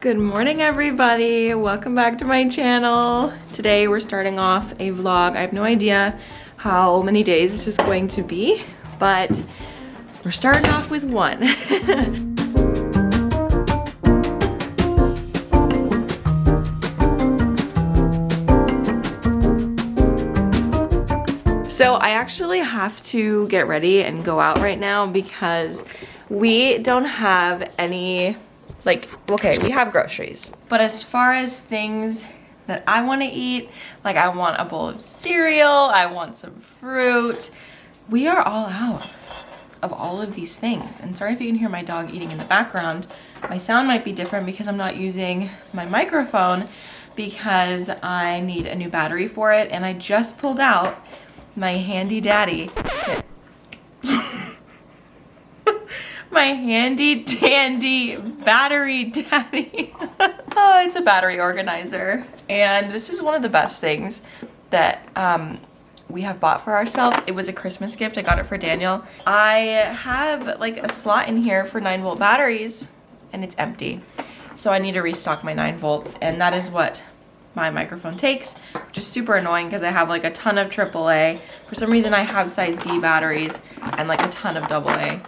Good morning, everybody. Welcome back to my channel. Today we're starting off a vlog. I have no idea how many days this is going to be, but we're starting off with one. So I actually have to get ready and go out right now because we don't have any, okay, we have groceries. But as far as things that I want to eat, like I want a bowl of cereal, I want some fruit, we are all out of all of these things. And sorry if you can hear my dog eating in the background. My sound might be different because I'm not using my microphone because I need a new battery for it. And I just pulled out my handy dandy battery daddy. Oh, it's a battery organizer. And this is one of the best things that we have bought for ourselves. It was a Christmas gift. I got it for Daniel. I have like a slot in here for 9-volt batteries and it's empty. So I need to restock my 9 volts, and that is what my microphone takes, which is super annoying because I have like a ton of AAA. For some reason I have size D batteries and like a ton of AA.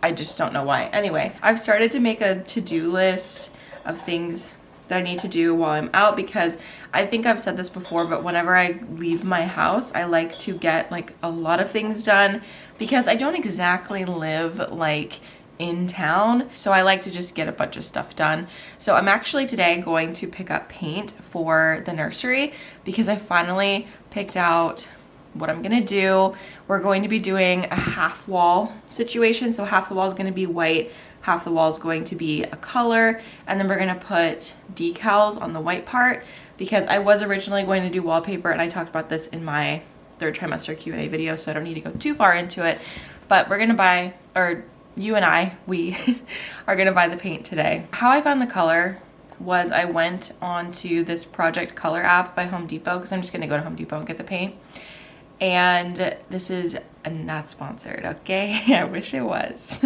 I just don't know why. Anyway, I've started to make a to-do list of things that I need to do while I'm out, because I think I've said this before, but whenever I leave my house, I like to get like a lot of things done because I don't exactly live like in town, so I like to just get a bunch of stuff done. So I'm actually today going to pick up paint for the nursery because I finally picked out what I'm gonna do. We're going to be doing a half wall situation, so half the wall is going to be white, half the wall is going to be a color, and then we're gonna put decals on the white part because I was originally going to do wallpaper, and I talked about this in my 3rd trimester Q&A video, so I don't need to go too far into it. But we're gonna buy, or you and I, we are gonna buy the paint today. How I found the color was I went onto this Project Color app by Home Depot, because I'm just gonna go to Home Depot and get the paint. And this is not sponsored, okay? I wish it was.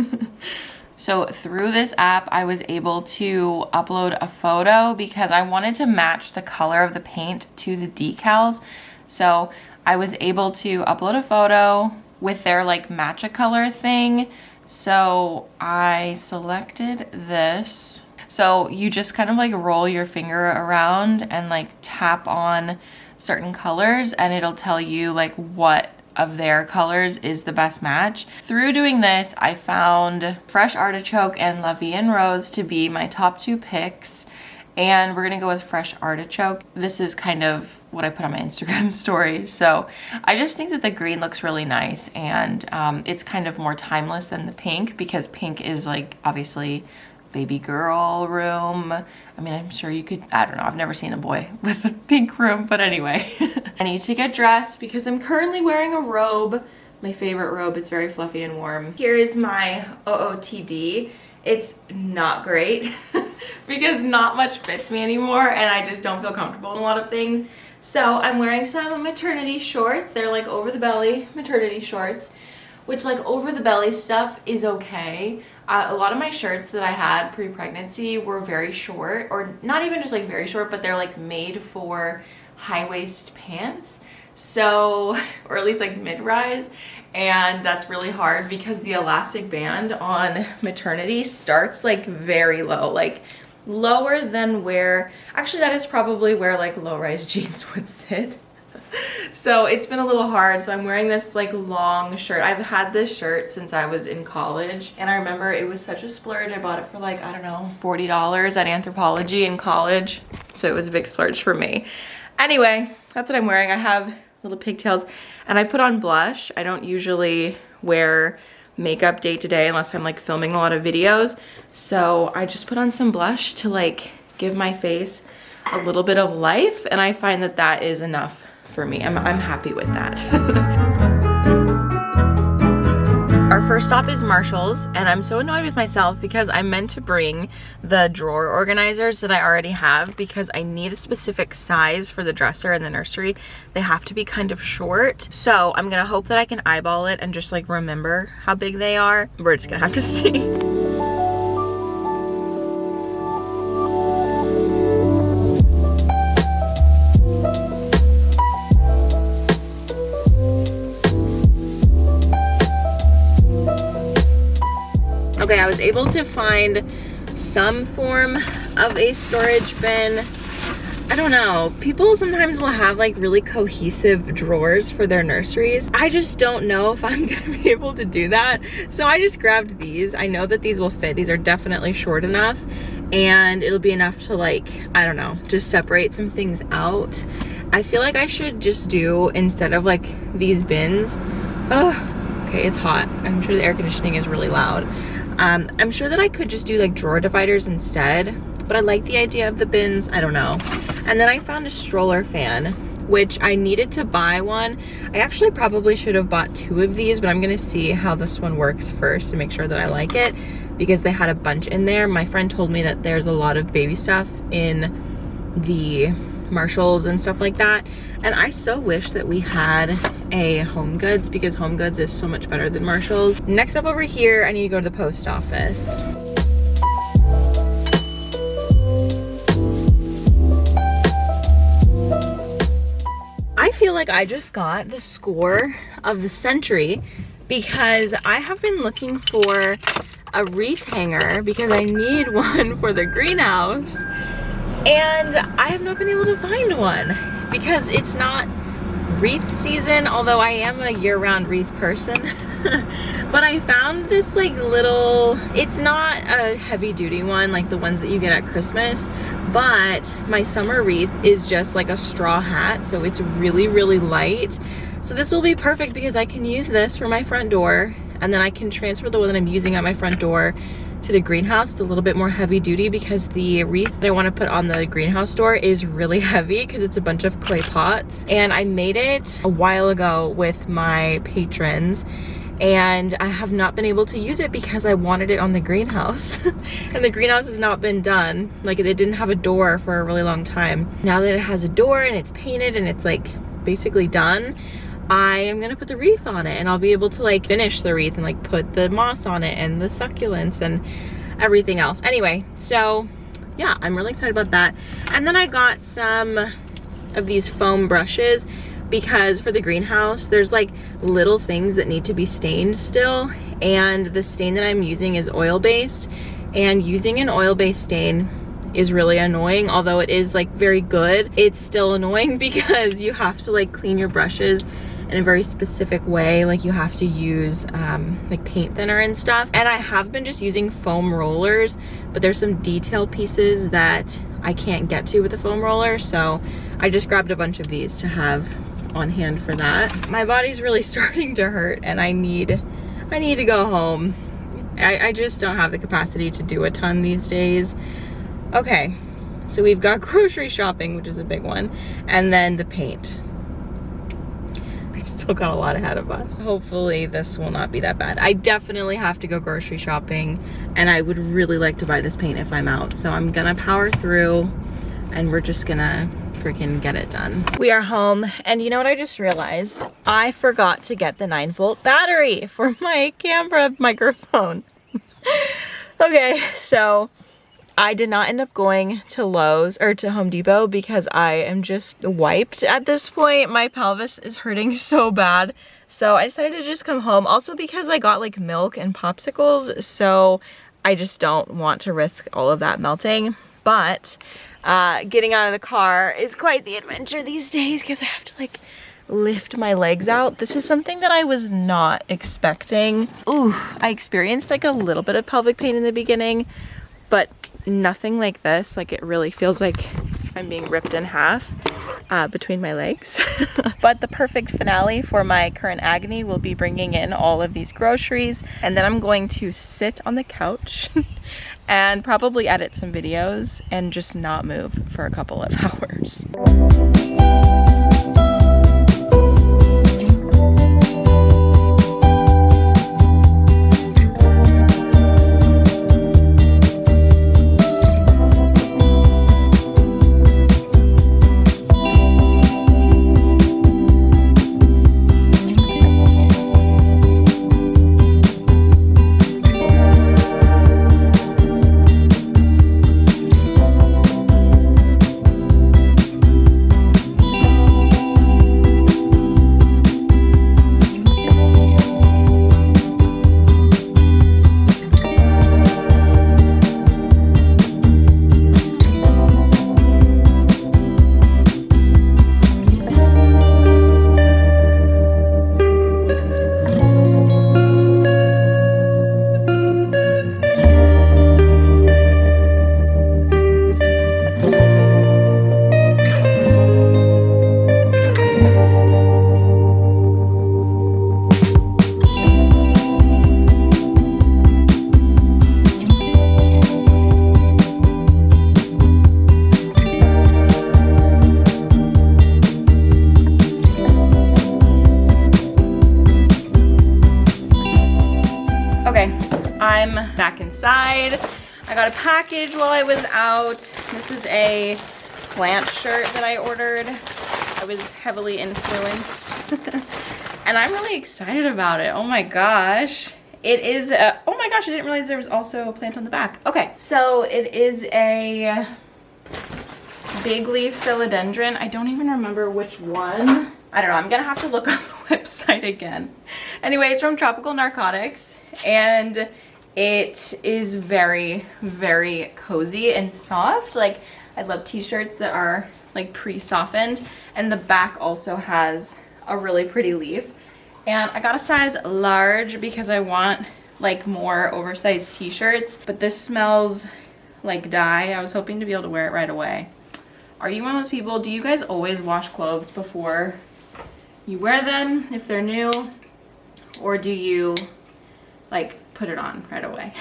So through this app, I was able to upload a photo because I wanted to match the color of the paint to the decals. So I was able to upload a photo with their like match a color thing. So I selected this. So you just kind of like roll your finger around and like tap on certain colors and it'll tell you like what of their colors is the best match. Through doing this, I found Fresh Artichoke and La Vie en Rose to be my top 2 picks. And we're gonna go with Fresh Artichoke. This is kind of what I put on my Instagram stories. So I just think that the green looks really nice, and it's kind of more timeless than the pink because pink is like obviously baby girl room. I mean, I'm sure you could, I don't know, I've never seen a boy with a pink room, but anyway. I need to get dressed because I'm currently wearing a robe, my favorite robe. It's very fluffy and warm. Here is my OOTD. It's not great because not much fits me anymore and I just don't feel comfortable in a lot of things. So I'm wearing some maternity shorts. They're like over the belly maternity shorts, which like over the belly stuff is okay. A lot of my shirts that I had pre-pregnancy were very short, or not even just like very short, but they're like made for high waist pants. So, or at least like mid-rise. And that's really hard because the elastic band on maternity starts like very low, like lower than where, actually that is probably where like low-rise jeans would sit. So it's been a little hard. So I'm wearing this like long shirt. I've had this shirt since I was in college. And I remember it was such a splurge. I bought it for like, I don't know, $40 at Anthropologie in college. So it was a big splurge for me. Anyway, that's what I'm wearing. I have little pigtails and I put on blush. I don't usually wear makeup day to day unless I'm like filming a lot of videos. So I just put on some blush to like give my face a little bit of life, and I find that that is enough for me. I'm happy with that. Our first stop is Marshall's, and I'm so annoyed with myself because I meant to bring the drawer organizers that I already have because I need a specific size for the dresser in the nursery. They have to be kind of short. So I'm gonna hope that I can eyeball it and just like remember how big they are. We're just gonna have to see. Okay, I was able to find some form of a storage bin. I don't know, people sometimes will have like really cohesive drawers for their nurseries. I just don't know if I'm gonna be able to do that. So I just grabbed these. I know that these will fit. These are definitely short enough and it'll be enough to, like, I don't know, just separate some things out. I feel like I should just do, instead of like these bins, okay, it's hot. I'm sure the air conditioning is really loud. I'm sure that I could just do like drawer dividers instead, but I like the idea of the bins. I don't know. And then I found a stroller fan, which I needed to buy one. I actually probably should have bought 2 of these, but I'm gonna see how this one works first to make sure that I like it, because they had a bunch in there. My friend told me that there's a lot of baby stuff in the Marshalls and stuff like that, and I so wish that we had a Home Goods, because Home Goods is so much better than Marshalls. Next up over here, I need to go to the post office. I feel like I just got the score of the century, because I have been looking for a wreath hanger because I need one for the greenhouse, and I have not been able to find one because it's not wreath season, although I am a year-round wreath person. But I found this like little, it's not a heavy-duty one like the ones that you get at Christmas, but my summer wreath is just like a straw hat, so it's really, really light. So this will be perfect because I can use this for my front door, and then I can transfer the one that I'm using at my front door to the greenhouse. It's a little bit more heavy duty because the wreath that I want to put on the greenhouse door is really heavy because it's a bunch of clay pots, and I made it a while ago with my patrons, and I have not been able to use it because I wanted it on the greenhouse. And the greenhouse has not been done. Like, it didn't have a door for a really long time. Now that it has a door and it's painted and it's like basically done, I am gonna put the wreath on it, and I'll be able to like finish the wreath and like put the moss on it and the succulents and everything else. Anyway, so yeah, I'm really excited about that. And then I got some of these foam brushes because for the greenhouse, there's like little things that need to be stained still, and the stain that I'm using is oil-based, and using an oil-based stain is really annoying. Although it is like very good, it's still annoying because you have to like clean your brushes in a very specific way. Like, you have to use like paint thinner and stuff, and I have been just using foam rollers, but there's some detail pieces that I can't get to with the foam roller, so I just grabbed a bunch of these to have on hand for that. My body's really starting to hurt, and I need to go home. I just don't have the capacity to do a ton these days. Okay, so we've got grocery shopping, which is a big one, and then the paint. I've still got a lot ahead of us. Hopefully this will not be that bad. I definitely have to go grocery shopping, and I would really like to buy this paint if I'm out. So I'm gonna power through, and we're just gonna freaking get it done. We are home, and you know what I just realized? I forgot to get the 9-volt battery for my camera microphone. Okay, so I did not end up going to Lowe's or to Home Depot because I am just wiped at this point. My pelvis is hurting so bad. So I decided to just come home. Also because I got like milk and popsicles, so I just don't want to risk all of that melting. But getting out of the car is quite the adventure these days because I have to like lift my legs out. This is something that I was not expecting. Ooh, I experienced like a little bit of pelvic pain in the beginning, but nothing like this. Like, it really feels like I'm being ripped in half between my legs. But the perfect finale for my current agony will be bringing in all of these groceries, and then I'm going to sit on the couch and probably edit some videos and just not move for a couple of hours. am back inside. I got a package while I was out. This is a plant shirt that I ordered. I was heavily influenced. And I'm really excited about it. Oh my gosh. It is, oh my gosh, I didn't realize there was also a plant on the back. Okay, so it is a big leaf philodendron. I don't even remember which one. I don't know, I'm gonna have to look on the website again. Anyway, it's from Tropical Narcotics, and it is very, very cozy and soft. Like, I love t-shirts that are like pre-softened, and the back also has a really pretty leaf. And I got a size large because I want like more oversized t-shirts, but this smells like dye. I was hoping to be able to wear it right away. Are you one of those people, do you guys always wash clothes before you wear them if they're new? Or do you like put it on right away?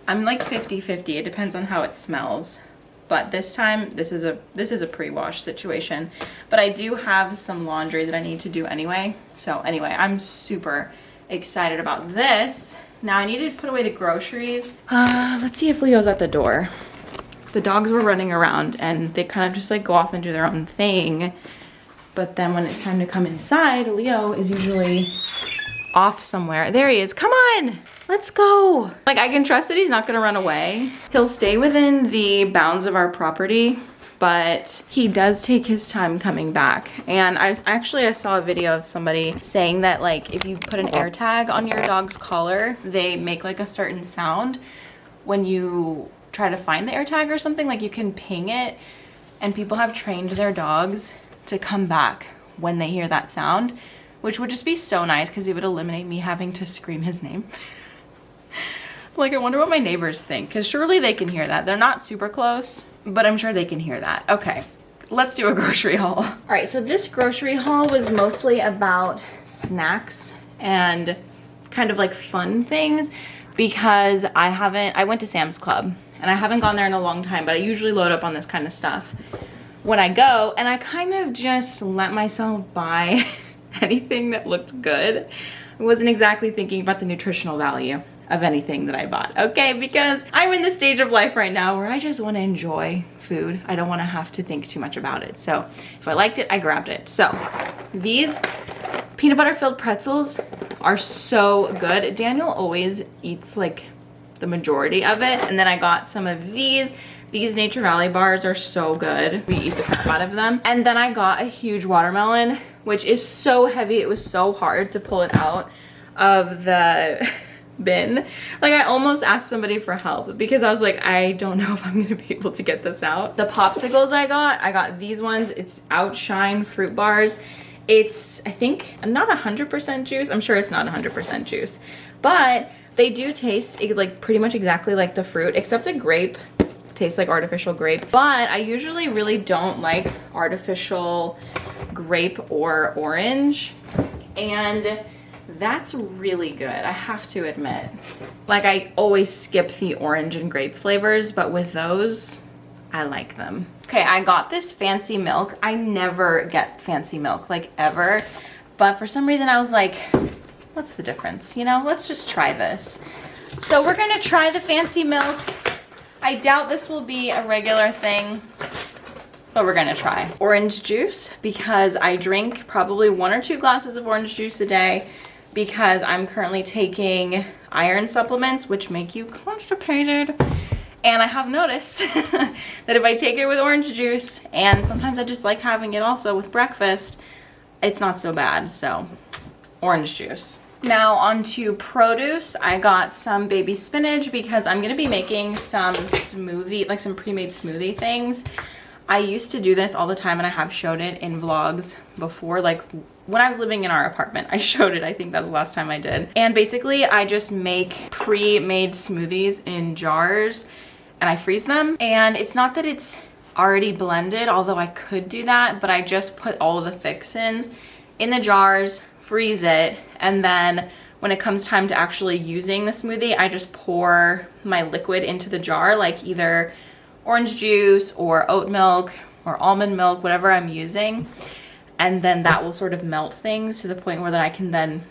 I'm like 50-50, it depends on how it smells. But this time, this is a pre-wash situation. But I do have some laundry that I need to do anyway. So anyway, I'm super excited about this. Now I need to put away the groceries. Let's see if Leo's at the door. The dogs were running around and they kind of just like go off and do their own thing. But then when it's time to come inside, Leo is usually off somewhere. There he is, come on, let's go. Like, I can trust that he's not gonna run away. He'll stay within the bounds of our property, but he does take his time coming back. And I saw a video of somebody saying that like if you put an air tag on your dog's collar, they make like a certain sound when you try to find the air tag or something. Like, you can ping it, and people have trained their dogs to come back when they hear that sound, which would just be so nice because it would eliminate me having to scream his name. Like, I wonder what my neighbors think, because surely they can hear that. They're not super close, but I'm sure they can hear that. Okay, let's do a grocery haul. All right, so this grocery haul was mostly about snacks and kind of like fun things, because I went to Sam's Club and I haven't gone there in a long time, but I usually load up on this kind of stuff when I go, and I kind of just let myself buy anything that looked good. I wasn't exactly thinking about the nutritional value of anything that I bought, okay? Because I'm in the stage of life right now where I just want to enjoy food. I don't want to have to think too much about it. So if I liked it, I grabbed it. So these peanut butter filled pretzels are so good. Daniel always eats like the majority of it. And then I got some of these. These Nature Valley bars are so good. We eat the crap out of them. And then I got a huge watermelon, which is so heavy. It was so hard to pull it out of the bin. Like, I almost asked somebody for help because I was like, I don't know if I'm gonna be able to get this out. The popsicles I got these ones. It's Outshine fruit bars. It's, I think, not 100% juice. I'm sure it's not 100% juice, but they do taste like pretty much exactly like the fruit, except the grape tastes like artificial grape. But I usually really don't like artificial grape or orange, and that's really good, I have to admit. Like, I always skip the orange and grape flavors, but with those, I like them. Okay, I got this fancy milk. I never get fancy milk, like, ever. But for some reason I was like, what's the difference? You know, let's just try this. So we're gonna try the fancy milk. I doubt this will be a regular thing, but we're gonna try. Orange juice, because I drink probably 1 or 2 glasses of orange juice a day, because I'm currently taking iron supplements, which make you constipated. And I have noticed that if I take it with orange juice, and sometimes I just like having it also with breakfast, it's not so bad. So orange juice. Now onto produce. I got some baby spinach because I'm gonna be making some smoothie, like some pre-made smoothie things. I used to do this all the time, and I have showed it in vlogs before, like when I was living in our apartment. I showed it, I think that was the last time I did. And basically I just make pre-made smoothies in jars and I freeze them. And it's not that it's already blended, although I could do that, but I just put all of the fixins in the jars, freeze it, and then when it comes time to actually using the smoothie, I just pour my liquid into the jar, like either orange juice or oat milk or almond milk, whatever I'm using. And then that will sort of melt things to the point where that I can then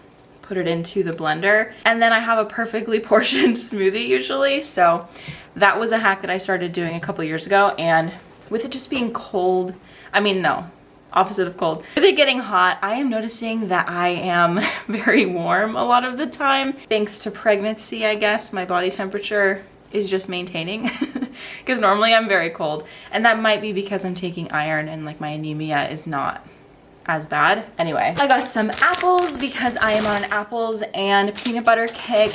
put it into the blender. And then I have a perfectly portioned smoothie usually. So that was a hack that I started doing a couple years ago. And with it just being cold, I mean, no, opposite of cold. With it getting hot, I am noticing that I am very warm a lot of the time. Thanks to pregnancy, I guess, my body temperature is just maintaining because normally I'm very cold. And that might be because I'm taking iron and like my anemia is not as bad. Anyway, I got some apples because I am on an apples and peanut butter kick.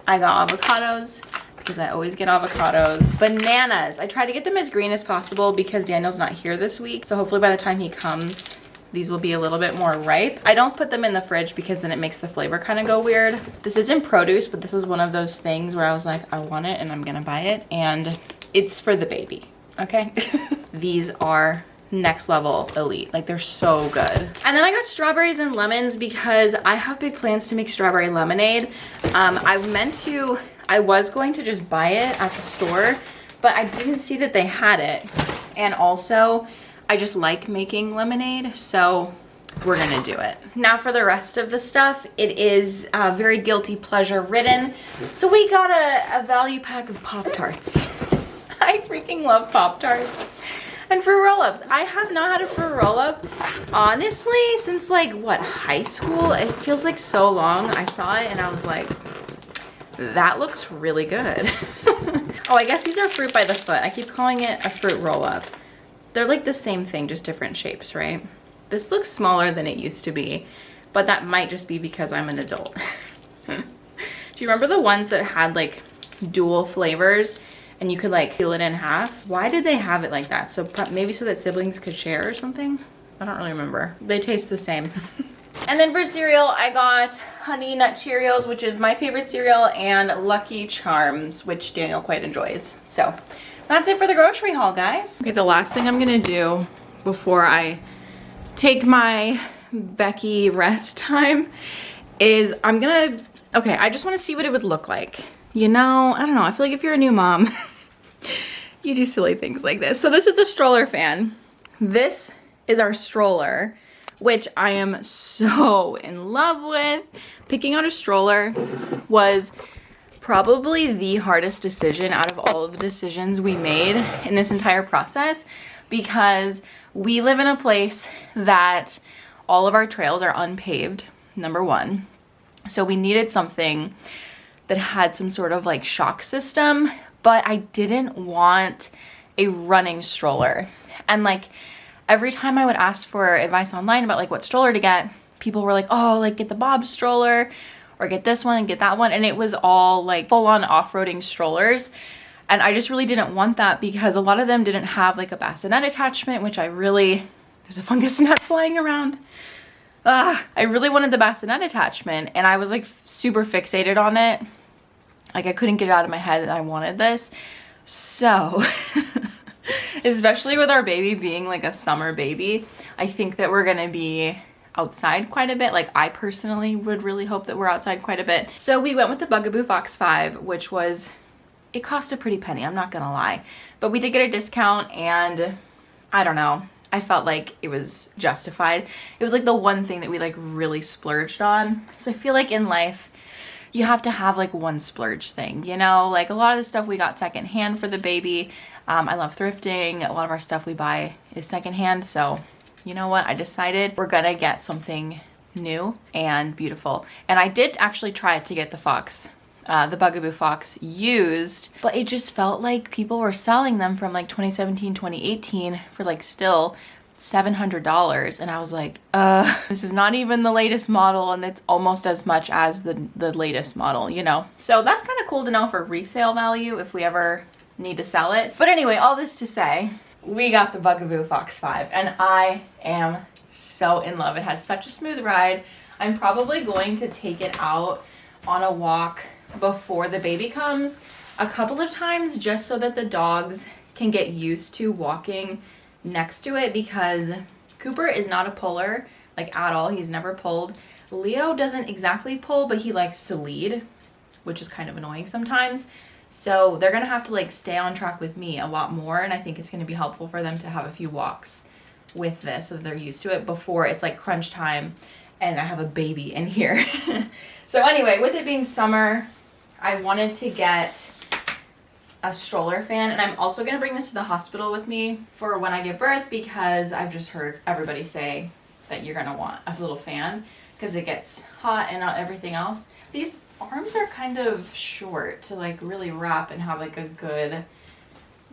I got avocados because I always get avocados. Bananas, I try to get them as green as possible because Daniel's not here this week. So hopefully by the time he comes, these will be a little bit more ripe. I don't put them in the fridge because then it makes the flavor kind of go weird. This isn't produce, but this is one of those things where I was like, I want it and I'm gonna buy it. And it's for the baby, okay? These are next level elite. Like, they're so good. And then I got strawberries and lemons because I have big plans to make strawberry lemonade. I was going to just buy it at the store, but I didn't see that they had it. And also, I just like making lemonade, so we're gonna do it. Now for the rest of the stuff, it is very guilty pleasure ridden. So we got a value pack of Pop-Tarts. I freaking love Pop-Tarts. And fruit roll-ups. I have not had a fruit roll-up, honestly, since like, what, high school? It feels like so long. I saw it and I was like, that looks really good. Oh, I guess these are fruit by the foot. I keep calling it a fruit roll-up. They're like the same thing, just different shapes, right? This looks smaller than it used to be, but that might just be because I'm an adult. Do you remember the ones that had like dual flavors and you could like peel it in half? Why did they have it like that? So maybe so that siblings could share or something? I don't really remember. They taste the same. And then for cereal, I got Honey Nut Cheerios, which is my favorite cereal, and Lucky Charms, which Daniel quite enjoys. So that's it for the grocery haul, guys. Okay, the last thing I'm gonna do before I take my Becky rest time is okay, I just wanna see what it would look like. You know, I don't know, I feel like if you're a new mom, you do silly things like this. So this is a stroller fan. This is our stroller, which I am so in love with. Picking out a stroller was probably the hardest decision out of all of the decisions we made in this entire process, because we live in a place that all of our trails are unpaved, number one. So we needed something that had some sort of like shock system, but I didn't want a running stroller. And like every time I would ask for advice online about like what stroller to get, people were like, oh, like get the Bob stroller or get this one and get that one. And it was all like full on off-roading strollers. And I just really didn't want that because a lot of them didn't have like a bassinet attachment, which there's a fungus net flying around. I really wanted the bassinet attachment and I was like super fixated on it. Like I couldn't get it out of my head that I wanted this. So, especially with our baby being like a summer baby, I think that we're gonna be outside quite a bit. Like I personally would really hope that we're outside quite a bit. So we went with the Bugaboo Fox 5, which it cost a pretty penny, I'm not gonna lie. But we did get a discount and I don't know, I felt like it was justified. It was like the one thing that we like really splurged on. So I feel like in life, you have to have like one splurge thing, you know? Like a lot of the stuff we got secondhand for the baby. I love thrifting. A lot of our stuff we buy is secondhand. So you know what? I decided we're gonna get something new and beautiful. And I did actually try to get the Bugaboo Fox used, but it just felt like people were selling them from like 2017, 2018 for like still $700. And I was like, this is not even the latest model and it's almost as much as the latest model, you know? So that's kind of cool to know for resale value if we ever need to sell it. But anyway, all this to say, we got the Bugaboo Fox 5 and I am so in love. It has such a smooth ride. I'm probably going to take it out on a walk before the baby comes a couple of times just so that the dogs can get used to walking next to it, because Cooper is not a puller like at all. He's never pulled. Leo doesn't exactly pull, but he likes to lead, which is kind of annoying sometimes. So they're gonna have to like stay on track with me a lot more, and I think it's gonna be helpful for them to have a few walks with this so that they're used to it before it's like crunch time and I have a baby in here. So anyway, with it being summer, I wanted to get a stroller fan, and I'm also gonna bring this to the hospital with me for when I give birth, because I've just heard everybody say that you're gonna want a little fan because it gets hot and not everything else. These arms are kind of short to like really wrap and have like a good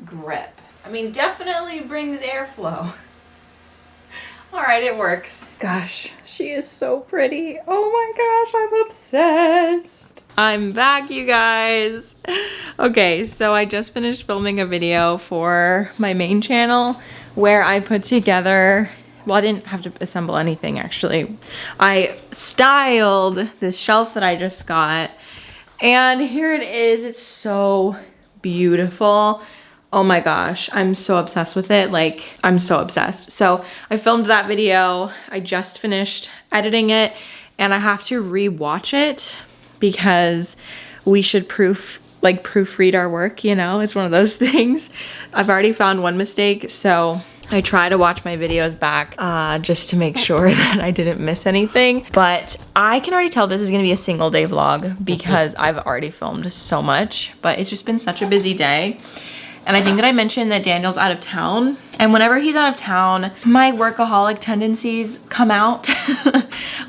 grip. I mean, definitely brings airflow. All right, it works. Gosh, she is so pretty. Oh my gosh, I'm obsessed. I'm back, you guys. Okay, so I just finished filming a video for my main channel where I put together, well, I didn't have to assemble anything actually. I styled this shelf that I just got, and here it is. It's so beautiful. Oh my gosh, I'm so obsessed with it. Like, I'm so obsessed. So I filmed that video. I just finished editing it, and I have to re-watch it because we should proofread our work, you know? It's one of those things. I've already found one mistake, so I try to watch my videos back just to make sure that I didn't miss anything. But I can already tell this is gonna be a single day vlog because I've already filmed so much, but it's just been such a busy day. And I think that I mentioned that Daniel's out of town. And whenever he's out of town, my workaholic tendencies come out.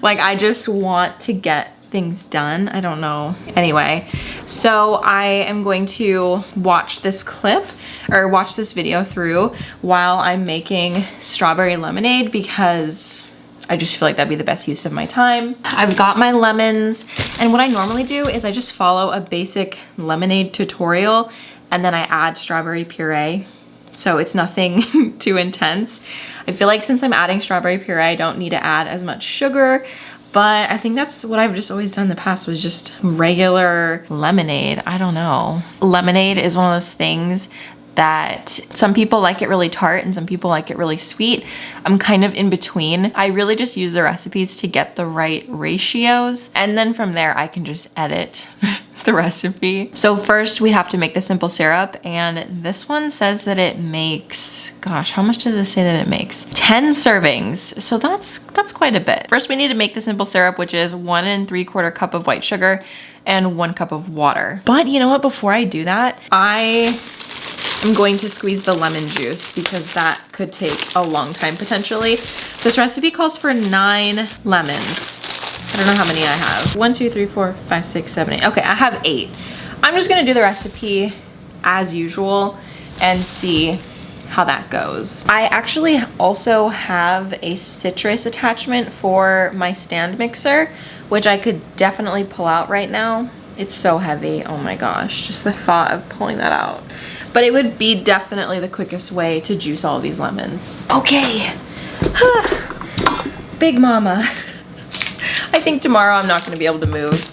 Like, I just want to get things done. I don't know. Anyway, so I am going to watch this clip or watch this video through while I'm making strawberry lemonade because I just feel like that'd be the best use of my time. I've got my lemons, and what I normally do is I just follow a basic lemonade tutorial and then I add strawberry puree. So it's nothing too intense. I feel like since I'm adding strawberry puree, I don't need to add as much sugar, but I think that's what I've just always done in the past, was just regular lemonade. I don't know. Lemonade is one of those things that some people like it really tart and some people like it really sweet. I'm kind of in between. I really just use the recipes to get the right ratios, and then from there I can just edit the recipe. So first we have to make the simple syrup, and this one says that it makes, gosh, how much does it say that it makes? 10 servings. So that's quite a bit. First we need to make the simple syrup, which is 1 3/4 cup of white sugar and 1 cup of water. But you know what, before I do that, I'm going to squeeze the lemon juice because that could take a long time potentially. This recipe calls for 9 lemons. I don't know how many I have. 1, 2, 3, 4, 5, 6, 7, 8. Okay, I have 8. I'm just gonna do the recipe as usual and see how that goes. I actually also have a citrus attachment for my stand mixer, which I could definitely pull out right now. It's so heavy, oh my gosh, just the thought of pulling that out. But it would be definitely the quickest way to juice all of these lemons. Okay, Big Mama. I think tomorrow I'm not gonna be able to move.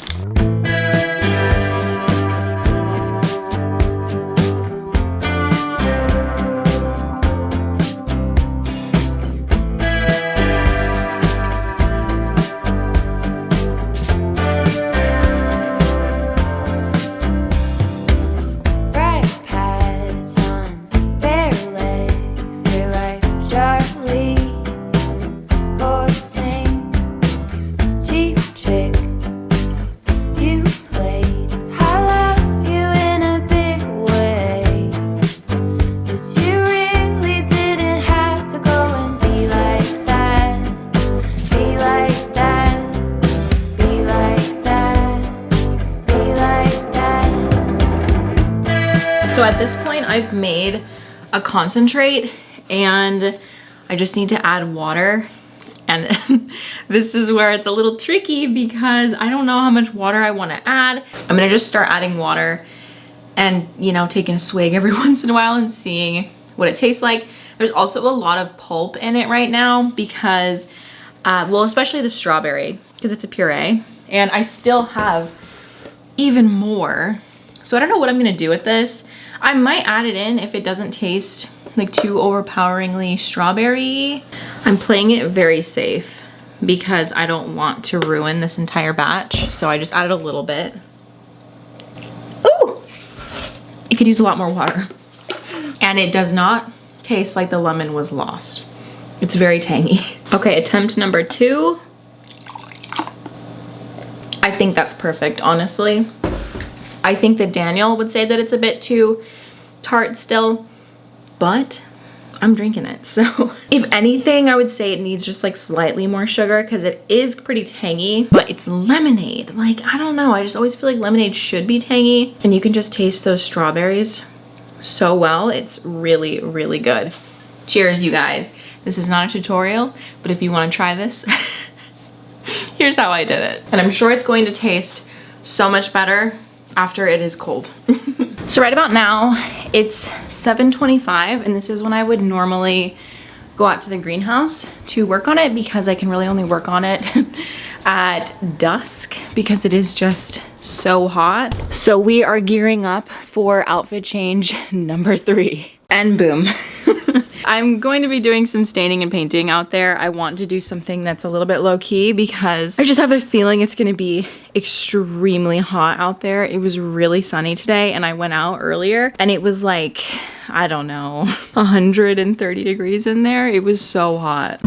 So at this point I've made a concentrate and I just need to add water, and this is where it's a little tricky because I don't know how much water I want to add. I'm gonna just start adding water and, you know, taking a swig every once in a while and seeing what it tastes like. There's also a lot of pulp in it right now because, well, especially the strawberry because it's a puree, and I still have even more. So I don't know what I'm gonna do with this. I might add it in if it doesn't taste like too overpoweringly strawberry. I'm playing it very safe because I don't want to ruin this entire batch. So I just added a little bit. Ooh! It could use a lot more water. And it does not taste like the lemon was lost. It's very tangy. Okay, attempt number 2. think that's perfect, honestly. I think that Daniel would say that it's a bit too tart still, but I'm drinking it. So if anything, I would say it needs just like slightly more sugar because it is pretty tangy, but it's lemonade. Like, I don't know. I just always feel like lemonade should be tangy, and you can just taste those strawberries so well. It's really, really good. Cheers, you guys. This is not a tutorial, but if you want to try this, here's how I did it. And I'm sure it's going to taste so much better after it is cold. So right about now, it's 7:25, and this is when I would normally go out to the greenhouse to work on it, because I can really only work on it at dusk because it is just so hot. So we are gearing up for outfit change number 3, and boom. I'm going to be doing some staining and painting out there. I want to do something that's a little bit low key because I just have a feeling it's gonna be extremely hot out there. It was really sunny today, and I went out earlier and it was like, I don't know, 130 degrees in there. It was so hot.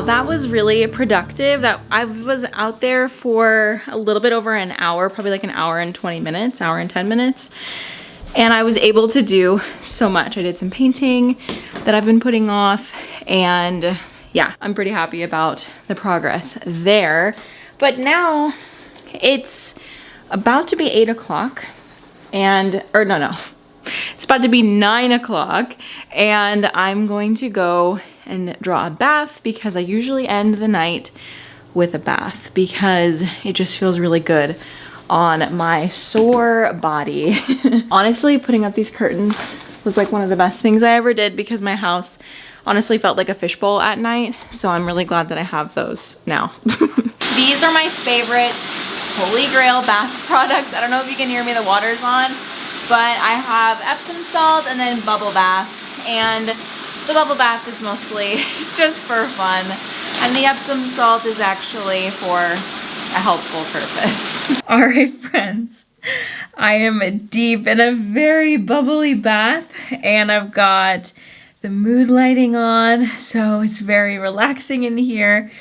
That was really productive. That I was out there for a little bit over an hour, probably like an hour and 20 minutes, hour and 10 minutes. And I was able to do so much. I did some painting that I've been putting off, and yeah, I'm pretty happy about the progress there. But now it's about to be 8 o'clock it's about to be 9 o'clock, and I'm going to go and draw a bath because I usually end the night with a bath because it just feels really good on my sore body. Honestly, putting up these curtains was like one of the best things I ever did because my house honestly felt like a fishbowl at night. So I'm really glad that I have those now. These are my favorite Holy Grail bath products. I don't know if you can hear me, the water's on, but I have Epsom salt and then bubble bath, and the bubble bath is mostly just for fun, and the Epsom salt is actually for a helpful purpose. All right, friends, I am deep in a very bubbly bath, and I've got the mood lighting on, so it's very relaxing in here.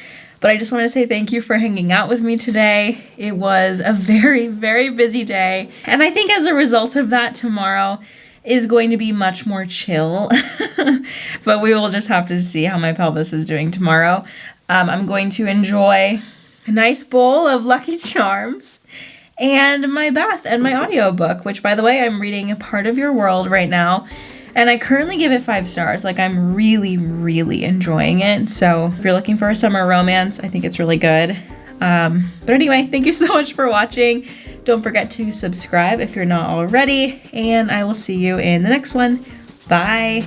But I just want to say thank you for hanging out with me today. It was a very, very busy day. And I think as a result of that, tomorrow is going to be much more chill. But we will just have to see how my pelvis is doing tomorrow. I'm going to enjoy a nice bowl of Lucky Charms and my bath and my audiobook, which, by the way, I'm reading A Part of Your World right now. And I currently give it 5 stars. Like, I'm really, really enjoying it. So if you're looking for a summer romance, I think it's really good. But anyway, thank you so much for watching. Don't forget to subscribe if you're not already. And I will see you in the next one. Bye.